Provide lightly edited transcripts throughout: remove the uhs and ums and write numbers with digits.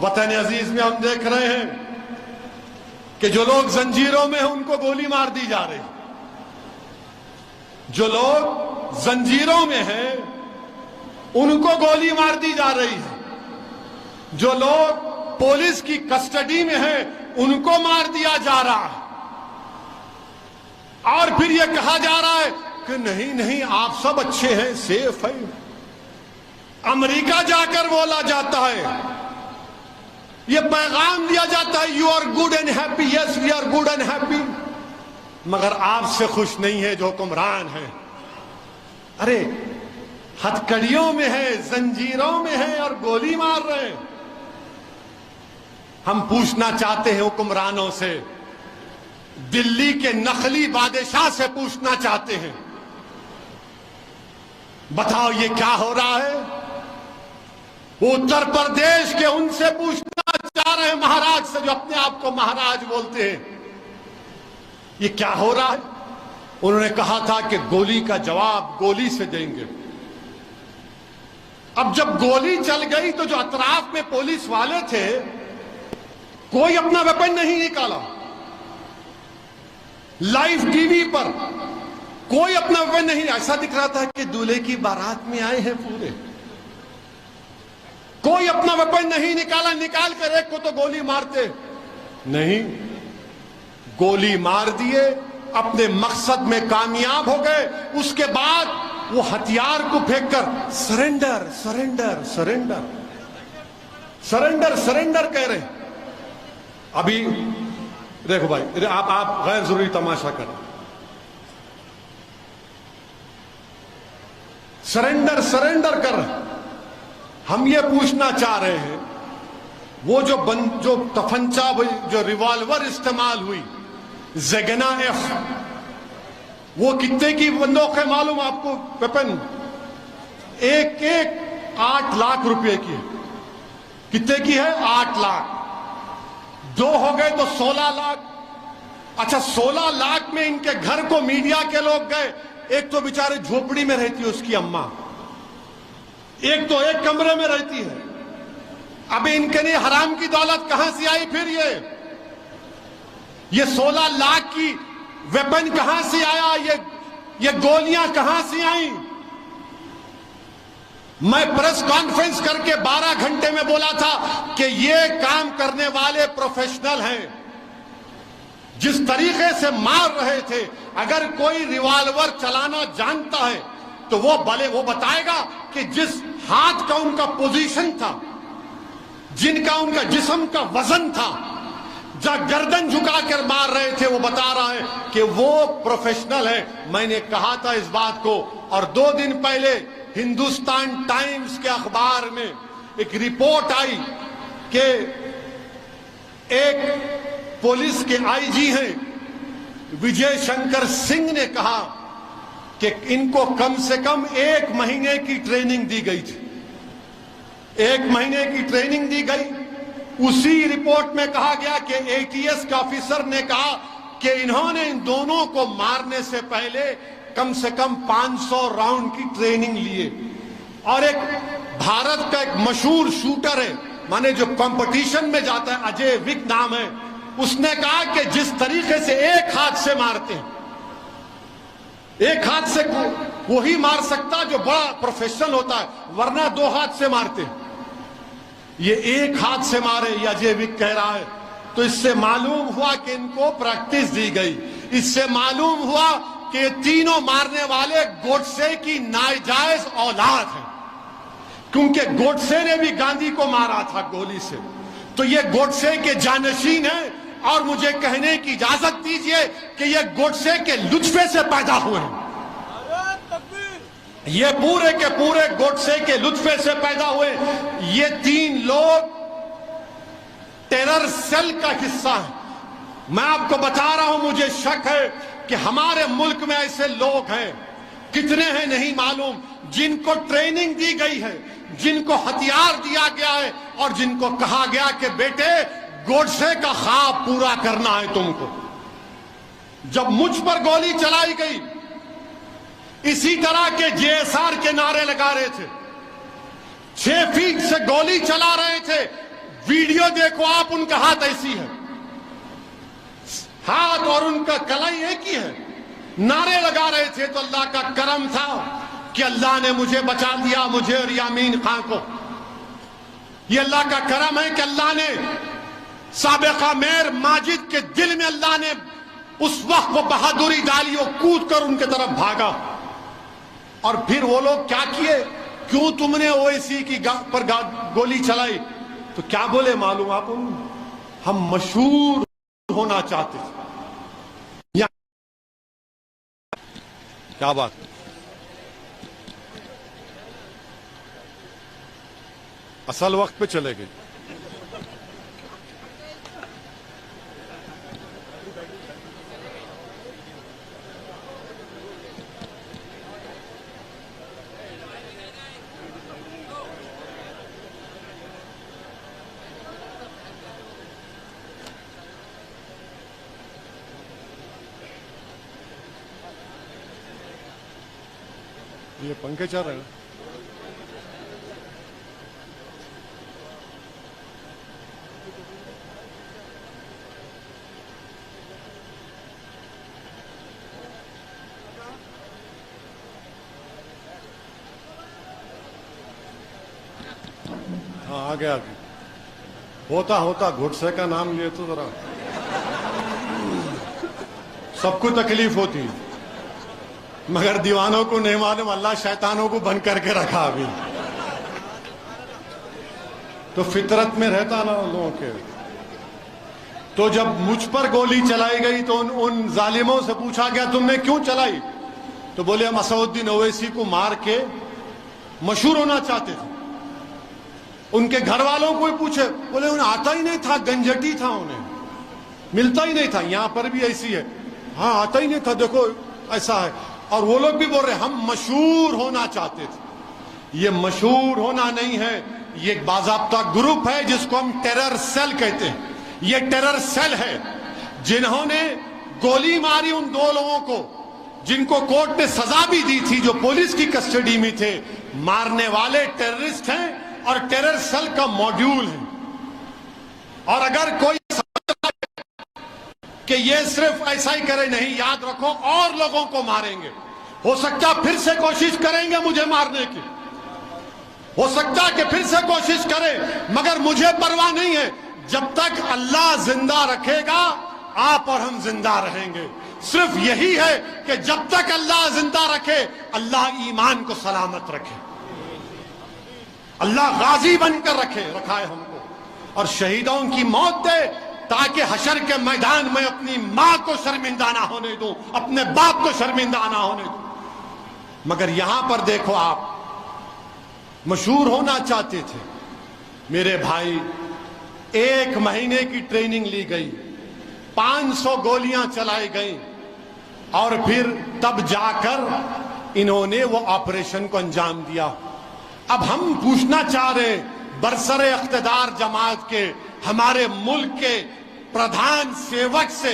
वतन अजीज में हम देख रहे हैं कि जो लोग जंजीरों में हैं उनको गोली मार दी जा रही, जो लोग जंजीरों में हैं उनको गोली मार दी जा रही है, जो लोग पुलिस की कस्टडी में हैं उनको मार दिया जा रहा है। और फिर यह कहा जा रहा है कि नहीं नहीं आप सब अच्छे हैं, सेफ है। अमेरिका जाकर बोला जाता है, यह पैगाम दिया जाता है, you are good and happy, yes we are good and happy, मगर आपसे खुश नहीं है जो हुक्मरान है। अरे हथकड़ियों में है, जंजीरों में है और गोली मार रहे हैं। हम पूछना चाहते हैं हुक्मरानों से, दिल्ली के नकली बादशाह से पूछना चाहते हैं, बताओ ये क्या हो रहा है। उत्तर प्रदेश के उनसे पूछना चाह रहे हैं, महाराज से, जो अपने आप को महाराज बोलते हैं, ये क्या हो रहा है। उन्होंने कहा था कि गोली का जवाब गोली से देंगे। अब जब गोली चल गई तो जो अतराफ में पुलिस वाले थे, कोई अपना वेपन नहीं निकाला। लाइव टीवी पर कोई अपना वेपन नहीं, ऐसा दिख रहा था कि दूल्हे की बारात में आए हैं पूरे। कोई अपना वेपन नहीं निकाला, निकाल कर एक को तो गोली मारते नहीं, गोली मार दिए, अपने मकसद में कामयाब हो गए। उसके बाद वो हथियार को फेंककर surrender surrender surrender surrender surrender कह रहे हैं। अभी देखो भाई, आप गैर जरूरी तमाशा कर, सरेंडर सरेंडर कर रहे हैं। हम ये पूछना चाह रहे हैं, वो जो तफंचा, जो रिवॉल्वर इस्तेमाल हुई, ज़ेगना एफ, वो कितने की बंदूक है मालूम आपको? वेपन एक 8 लाख रुपए की है। कितने की है? 8 लाख। 2 हो गए तो 16 लाख। अच्छा, 16 लाख में इनके घर को मीडिया के लोग गए। एक तो बेचारे झोपड़ी में रहती है उसकी अम्मा, एक तो एक कमरे में रहती है। अब इनके लिए हराम की दौलत कहां से आई? फिर ये 16 लाख की वेपन कहां से आया? ये गोलियां कहां से आई? मैं प्रेस कॉन्फ्रेंस करके 12 घंटे में बोला था कि ये काम करने वाले प्रोफेशनल हैं। जिस तरीके से मार रहे थे, अगर कोई रिवॉल्वर चलाना जानता है तो वो बताएगा कि जिस हाथ का उनका पोजीशन था, जिनका उनका जिस्म का वजन था, जब गर्दन झुकाकर मार रहे थे, वो बता रहा है कि वो प्रोफेशनल है। मैंने कहा था इस बात को, और 2 दिन पहले हिंदुस्तान टाइम्स के अखबार में एक रिपोर्ट आई कि एक पुलिस के आईजी हैं विजय शंकर सिंह ने कहा कि इनको कम से कम 1 महीने की ट्रेनिंग दी गई थी। 1 महीने की ट्रेनिंग दी गई। उसी रिपोर्ट में कहा गया कि एटीएस के ऑफिसर ने कहा कि इन्होंने इन दोनों को मारने से पहले कम से कम 500 राउंड की ट्रेनिंग लिए। और एक भारत का एक मशहूर शूटर है, माने जो कंपटीशन में जाता है, अजय विक नाम है, उसने कहा कि जिस तरीके से एक हाथ से मारते हैं, एक हाथ से वही मार सकता जो बड़ा प्रोफेशनल होता है, वरना 2 हाथ से मारते हैं। ये एक हाथ से मारे, ये अजय विक कह रहा है। तो इससे मालूम हुआ कि इनको प्रैक्टिस दी गई। इससे मालूम हुआ कि तीनों मारने वाले गोडसे की नाजायज औलाद हैं, क्योंकि गोडसे ने भी गांधी को मारा था गोली से। तो ये गोडसे के जानशीन हैं। और मुझे कहने की इजाजत दीजिए कि ये गोडसे के लुत्फे से पैदा हुए हैं। ये पूरे के पूरे गोडसे के लुत्फे से पैदा हुए। ये 3 लोग टेरर सेल का हिस्सा है। मैं आपको बता रहा हूं, मुझे शक है कि हमारे मुल्क में ऐसे लोग हैं, कितने हैं नहीं मालूम, जिनको ट्रेनिंग दी गई है, जिनको हथियार दिया गया है और जिनको कहा गया कि बेटे गोडसे का ख्वाब पूरा करना है तुमको। जब मुझ पर गोली चलाई गई, इसी तरह के जेएसआर के नारे लगा रहे थे, 6 फीट से गोली चला रहे थे, वीडियो देखो आप, उनका हाथ ऐसी है, हाथ और उनका कलाई एक ही है। नारे लगा रहे थे तो अल्लाह का करम था कि अल्लाह ने मुझे बचा दिया, मुझे और यामीन खां को। ये अल्लाह का करम है कि अल्लाह ने साबिका मेयर माजिद के दिल में अल्लाह ने उस वक्त वो बहादुरी डाली, वो कूद कर उनके तरफ भागा। और फिर वो लोग क्या किए, क्यों तुमने ओवैसी की पर गोली चलाई? तो क्या बोले मालूम आपको? हम मशहूर होना चाहते थे। क्या बात, असल वक्त पे चले गए। ये पंखे चल रहे हैं। हाँ आगे आगे होता होता घुटसे का नाम लिए तो जरा सबको तकलीफ होती है, मगर दीवानों को नहीं मालूम अल्लाह शैतानों को बंद करके रखा अभी। तो फितरत में रहता ना लोगों के। तो जब मुझ पर गोली चलाई गई तो उन जालिमों से पूछा गया तुमने क्यों चलाई? तो बोले हम असदुद्दीन ओवैसी को मार के मशहूर होना चाहते थे। उनके घर वालों को भी पूछे, बोले उन्हें आता ही नहीं था, गंजटी था, उन्हें मिलता ही नहीं था। यहां पर भी ऐसी है, हाँ आता ही नहीं था, देखो ऐसा है। और वो लोग भी बोल रहे हम मशहूर होना चाहते थे। ये मशहूर होना नहीं है, ये एक बाज़ाब्ता ग्रुप है जिसको हम टेरर सेल कहते हैं। ये टेरर सेल है जिन्होंने गोली मारी उन दो लोगों को, जिनको कोर्ट ने सजा भी दी थी, जो पुलिस की कस्टडी में थे। मारने वाले टेररिस्ट हैं और टेरर सेल का मॉड्यूल है। और अगर कोई कि ये सिर्फ ऐसा ही करे, नहीं, याद रखो और लोगों को मारेंगे। हो सकता फिर से कोशिश करेंगे मुझे मारने की, हो सकता कि फिर से कोशिश करें, मगर मुझे परवाह नहीं है। जब तक अल्लाह जिंदा रखेगा आप और हम जिंदा रहेंगे। सिर्फ यही है कि जब तक अल्लाह जिंदा रखे, अल्लाह ईमान को सलामत रखे, अल्लाह गाजी बनकर रखा है हमको, और शहीदों की मौत दे ताकि हशर के मैदान में अपनी मां को शर्मिंदा ना होने दूं, अपने बाप को शर्मिंदा ना होने दूं। मगर यहां पर देखो, आप मशहूर होना चाहते थे मेरे भाई। 1 महीने की ट्रेनिंग ली गई, 500 गोलियां चलाई गई, और फिर तब जाकर इन्होंने वो ऑपरेशन को अंजाम दिया। अब हम पूछना चाह रहे बरसरे इख्तिदार जमात के, हमारे मुल्क के प्रधान सेवक से,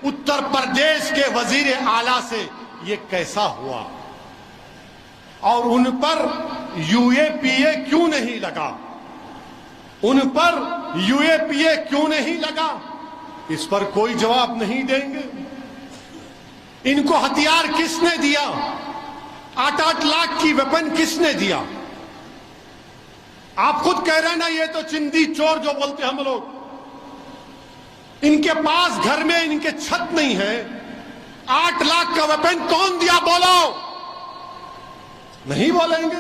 उत्तर प्रदेश के वजीर आला से, ये कैसा हुआ? और उन पर यूएपीए क्यों नहीं लगा? उन पर यूएपीए क्यों नहीं लगा? इस पर कोई जवाब नहीं देंगे। इनको हथियार किसने दिया? 8-8 लाख की वेपन किसने दिया? आप खुद कह रहे हैं ना, ये तो चिंदी चोर जो बोलते हम लोग। इनके पास घर में इनके छत नहीं है, 8 लाख का वेपन कौन दिया? बोलो, नहीं बोलेंगे।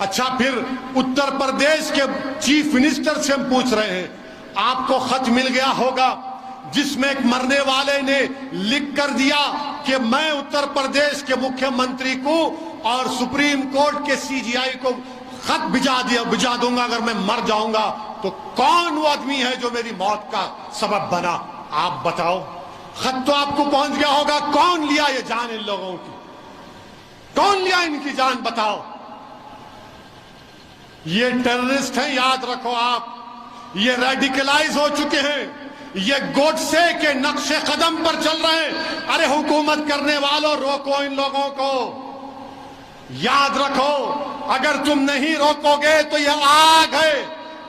अच्छा, फिर उत्तर प्रदेश के चीफ मिनिस्टर से हम पूछ रहे हैं, आपको खत मिल गया होगा जिसमें एक मरने वाले ने लिख कर दिया कि मैं उत्तर प्रदेश के मुख्यमंत्री को और सुप्रीम कोर्ट के सीजीआई को खत भिजा दूंगा अगर मैं मर जाऊंगा। तो कौन वो आदमी है जो मेरी मौत का सबब बना? आप बताओ। खत तो आपको पहुंच गया होगा, कौन लिया ये जान इन लोगों की? कौन लिया इनकी जान? बताओ। ये टेररिस्ट हैं, याद रखो आप। ये रेडिकलाइज हो चुके हैं, ये गोडसे के नक्शे कदम पर चल रहे हैं। अरे हुकूमत करने वालों, रोको इन लोगों को। याद रखो, अगर तुम नहीं रोकोगे तो ये आग है,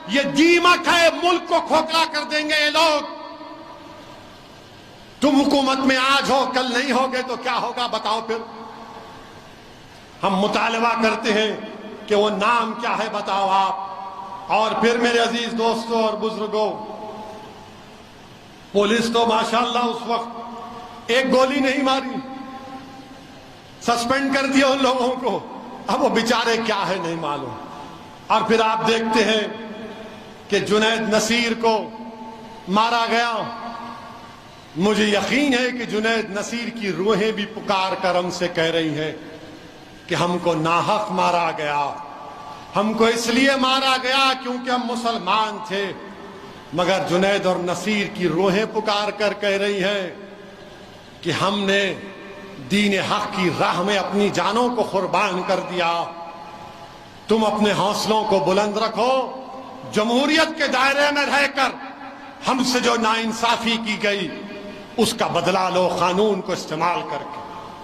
ये दीमक है, मुल्क को खोखला कर देंगे ये लोग। तुम हुकूमत में आज हो, कल नहीं होगे तो क्या होगा बताओ फिर। हम मुतालबा करते हैं कि वो नाम क्या है बताओ आप। और फिर मेरे अजीज दोस्तों और बुजुर्गों, पुलिस तो माशाअल्लाह उस वक्त एक गोली नहीं मारी, सस्पेंड कर दिया उन लोगों को। अब वो बेचारे क्या है नहीं मालूम। और फिर आप देखते हैं कि जुनैद नसीर को मारा गया। मुझे यकीन है कि जुनैद नसीर की रूहें भी पुकार कर हमसे कह रही हैं कि हमको नाहक मारा गया, हमको इसलिए मारा गया क्योंकि हम मुसलमान थे। मगर जुनैद और नसीर की रूहें पुकार कर कह रही हैं कि हमने दीन हक की राह में अपनी जानों को कुर्बान कर दिया। तुम अपने हौसलों को बुलंद रखो, जमहूरियत के दायरे में रहकर हमसे जो नाइंसाफी की गई उसका बदला लो कानून को इस्तेमाल करके।